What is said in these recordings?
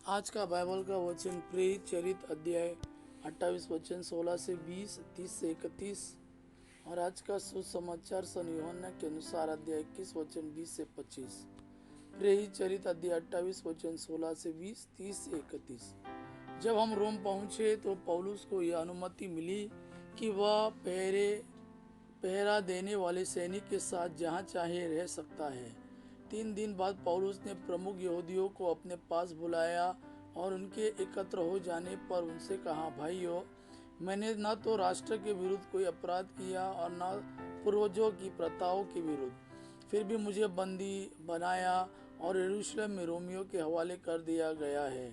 आज का बाइबल का वचन प्रेरित चरित अध्याय 28 वचन 16 से 20, 30 से 31 और आज का सुसमाचार सन यूहन्ना के अनुसार अध्याय 21 वचन 20 से 25। प्रेरित चरित अध्याय 28 वचन 16 से 20, 30 से 31। जब हम रोम पहुंचे तो पौलुस को यह अनुमति मिली कि वह पहरा देने वाले सैनिक के साथ जहां चाहे रह सकता है। 3 दिन बाद पौलुस ने प्रमुख यहूदियों को अपने पास बुलाया और उनके एकत्र हो जाने पर उनसे कहा, भाइयों, मैंने न तो राष्ट्र के विरुद्ध कोई अपराध किया और न पूर्वजों की प्रथाओं के विरुद्ध, फिर भी मुझे बंदी बनाया और यरूशलेम में रोमियों के हवाले कर दिया गया है।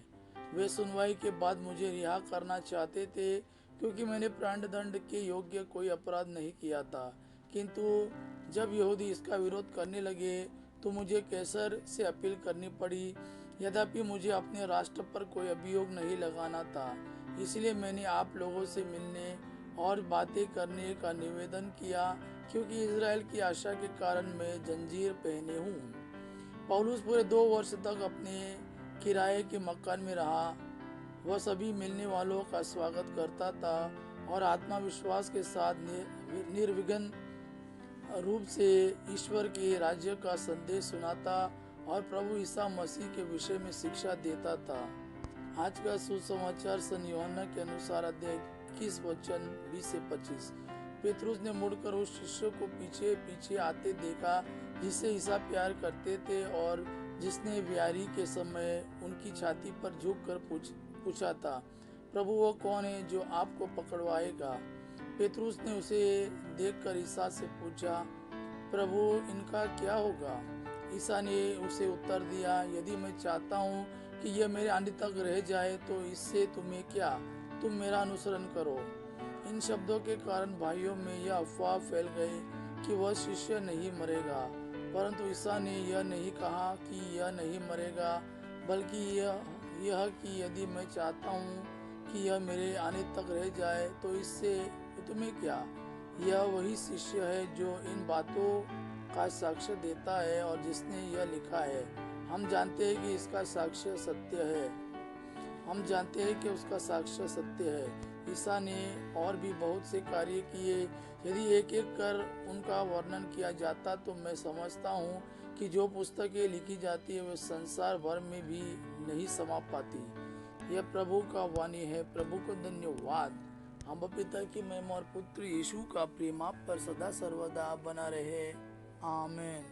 वे सुनवाई के बाद मुझे रिहा करना चाहते थे क्योंकि मैंने प्राणदंड के योग्य कोई अपराध नहीं किया था, किंतु जब यहूदी इसका विरोध करने लगे तो मुझे कैसर से अपील करनी पड़ी। यद्यपि मुझे अपने राष्ट्र पर कोई अभियोग नहीं लगाना था, इसलिए मैंने आप लोगों से मिलने और बातें करने का निवेदन किया, क्योंकि इजराइल की आशा के कारण मैं जंजीर पहने हूँ। पौलुस पूरे 2 वर्ष तक अपने किराए के मकान में रहा। वह सभी मिलने वालों का स्वागत करता था और आत्मविश्वास के साथ निर्विघ्न रूप से ईश्वर के राज्य का संदेश सुनाता और प्रभु ईसा मसीह के विषय में शिक्षा देता था। आज का सुसमाचार सन यूहन्ना के अनुसार अध्याय 21 वचन 20 से 25। पेतरुस ने मुड़कर उस शिष्य को पीछे पीछे आते देखा जिससे ईसा प्यार करते थे और जिसने व्यारी के समय उनकी छाती पर झुककर पूछा था, प्रभु वो कौन है जो आपको पकड़वाएगा? पेतरुस ने उसे देखकर ईसा से पूछा, प्रभु इनका क्या होगा? ईसा ने उसे उत्तर दिया, यदि मैं चाहता हूँ कि यह मेरे आने तक रह जाए तो इससे तुम्हें क्या, तुम मेरा अनुसरण करो। इन शब्दों के कारण भाइयों में यह अफवाह फैल गई कि वह शिष्य नहीं मरेगा, परंतु ईसा ने यह नहीं कहा कि यह नहीं मरेगा, बल्कि यह कि यदि मैं चाहता हूँ कि यह मेरे आने तक रह जाए तो इससे तुम्हें क्या। यह वही शिष्य है जो इन बातों का साक्ष्य देता है और जिसने यह लिखा है। हम जानते हैं कि इसका साक्ष्य सत्य है। हम जानते हैं कि उसका साक्ष्य सत्य है। ईसा ने और भी बहुत से कार्य किए। यदि एक एक कर उनका वर्णन किया जाता तो मैं समझता हूँ कि जो पुस्तकें लिखी जाती है वे संसार भर में भी नहीं समा पाती। यह प्रभु का वाणी है। प्रभु को धन्यवाद। हम पिता की महिमा और पुत्र यीशु का प्रेम आप पर सदा सर्वदा बना रहे। आमीन।